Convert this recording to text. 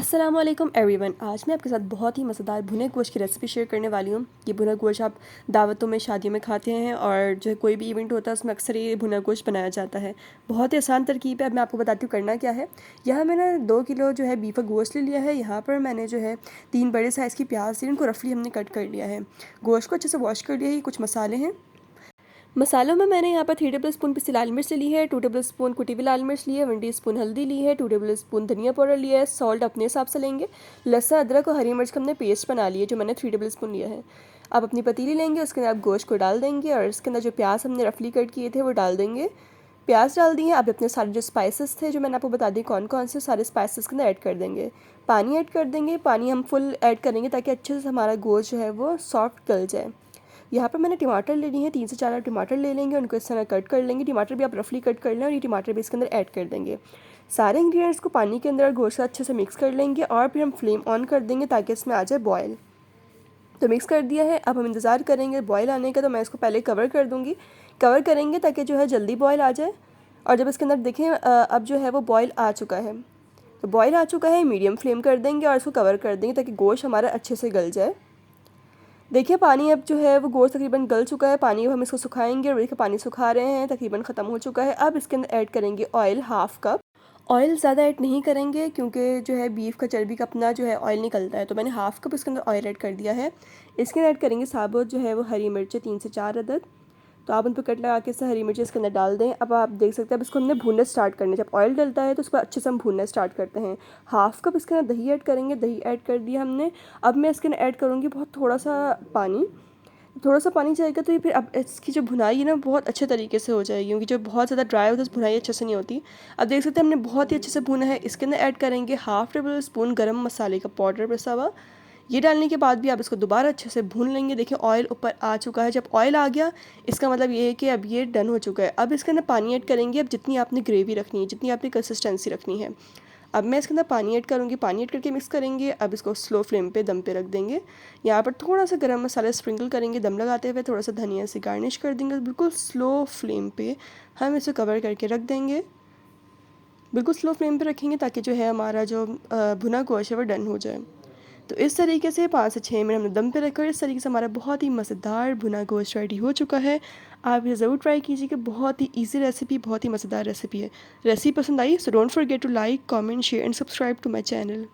अस्सलामुअलैकुम एवरीवन। आज मैं आपके साथ बहुत ही मज़ेदार भुने गोश्त की रेसिपी शेयर करने वाली हूँ। ये भुना गोश्त आप दावतों में, शादियों में खाते हैं और जो है कोई भी इवेंट होता है उसमें अक्सर ये भुना गोश्त बनाया जाता है। बहुत ही आसान तरकीब है। अब मैं आपको बताती हूँ करना क्या है। यहाँ मैंने 2 किलो जो है बीफ का गोश्त ले लिया है। यहाँ पर मैंने जो है 3 बड़े साइज़ की प्याज थी, इनको रफली हमने कट कर लिया है। गोश्त को अच्छे से वॉश कर लिया है। कुछ मसाले हैं। मसालों में मैंने यहाँ पर 3 टेबल स्पून पिसी लाल मिर्च ली है, 2 टेबल स्पून कुटी हुई लाल मिर्च ली है, 1 टीस्पून हल्दी ली है, 2 टेबल स्पून धनिया पाउडर लिया है, सॉल्ट अपने हिसाब से लेंगे। लहसुन अदरक और हरी मिर्च का हमने पेस्ट बना लिया है जो मैंने 3 टेबल स्पून लिया है। आप अपनी पतीली लेंगे, उसके अंदर आप गोश्त को डाल देंगे और इसके अंदर जो प्याज हमने रफली कट किए थे वो डाल देंगे। प्याज डाल दिए। आप अपने सारे जो स्पाइसेस थे जो मैंने आपको बता दी कौन कौन से, सारे स्पाइसेस के अंदर ऐड कर देंगे। पानी ऐड कर देंगे। पानी हम फुल ऐड करेंगे ताकि अच्छे से हमारा गोश्त जो है वो सॉफ्ट गल जाए। यहाँ पर मैंने टमाटर ले लिए हैं, 3 से 4 टमाटर ले लेंगे, उनको इस तरह कट कर लेंगे। टमाटर भी आप रफली कट कर लें और ये टमाटर भी इसके अंदर ऐड कर देंगे। सारे इंग्रेडिएंट्स को पानी के अंदर गोश्त अच्छे से मिक्स कर लेंगे और फिर हम फ्लेम ऑन कर देंगे ताकि इसमें आ जाए बॉयल। तो मिक्स कर दिया है। अब हम इंतज़ार करेंगे बॉयल आने का। तो मैं इसको पहले कवर कर दूँगी। कवर करेंगे ताकि जो है जल्दी बॉयल आ जाए। और जब इसके अंदर देखें अब जो है वो बॉयल आ चुका है, तो बॉयल आ चुका है, मीडियम फ्लेम कर देंगे और इसको कवर कर देंगे ताकि गोश्त हमारा अच्छे से गल जाए। देखिए पानी अब जो है वो गोश्त तकरीबन गल चुका है। पानी अब हम इसको सुखाएंगे और देखिए पानी सुखा रहे हैं, तकरीबन ख़त्म हो चुका है। अब इसके अंदर ऐड करेंगे ऑयल, हाफ़ कप। ऑयल ज़्यादा ऐड नहीं करेंगे क्योंकि जो है बीफ का चर्बी का अपना जो है ऑयल निकलता है, तो मैंने हाफ़ कप इसके अंदर ऑयल ऐड कर दिया है। इसके अंदर ऐड करेंगे साबुत जो है वो हरी मिर्चें 3 से 4 अदद। तो आप उन पर कट लगा के इसे हरी मिर्ची इसके अंदर डाल दें। अब आप देख सकते हैं अब इसको हमने भूनना स्टार्ट करना है। जब ऑयल डलता है तो उसको अच्छे से हम भूनना स्टार्ट करते हैं। हाफ़ कप इसके अंदर दही ऐड करेंगे। दही ऐड कर दिया हमने। अब मैं इसके अंदर ऐड करूँगी बहुत थोड़ा सा पानी। थोड़ा सा पानी जाएगा तो ये फिर अब इसकी जो भुनाई है ना बहुत अच्छे तरीके से हो जाएगी, क्योंकि जो बहुत ज़्यादा ड्राई होता है उस भुनाई अच्छे से नहीं होती। अब देख सकते हैं हमने बहुत ही अच्छे से भुना है। इसके अंदर ऐड करेंगे हाफ़ टेबल स्पून गरम मसाले का पाउडर पिसा हुआ। ये डालने के बाद भी आप इसको दोबारा अच्छे से भून लेंगे। देखिए ऑयल ऊपर आ चुका है। जब ऑयल आ गया इसका मतलब ये है कि अब ये डन हो चुका है। अब इसके अंदर पानी ऐड करेंगे। अब जितनी आपने ग्रेवी रखनी है, जितनी आपने कंसिस्टेंसी रखनी है, अब मैं इसके अंदर पानी ऐड करूँगी। पानी ऐड करके मिक्स करेंगे। अब इसको स्लो फ्लेम पे दम पे रख देंगे। यहाँ पर थोड़ा सा गरम मसाला स्प्रिंकल करेंगे दम लगाते हुए, थोड़ा सा धनिया से गार्निश कर देंगे। बिल्कुल स्लो फ्लेम पे हम इसे कवर करके रख देंगे। बिल्कुल स्लो फ्लेम पे रखेंगे ताकि जो है हमारा जो भुना गोश्त है वो डन हो जाए। तो इस तरीके से 5 से 6 मिनट हमने दम पे रखकर इस तरीके से हमारा बहुत ही मज़ेदार भुना गोश्त रेडी हो चुका है। आप ये ज़रूर ट्राई कीजिएगा। बहुत ही ईजी रेसिपी, बहुत ही मज़ेदार रेसिपी है। रेसिपी पसंद आई so don't forget to like, comment, share and subscribe to my channel.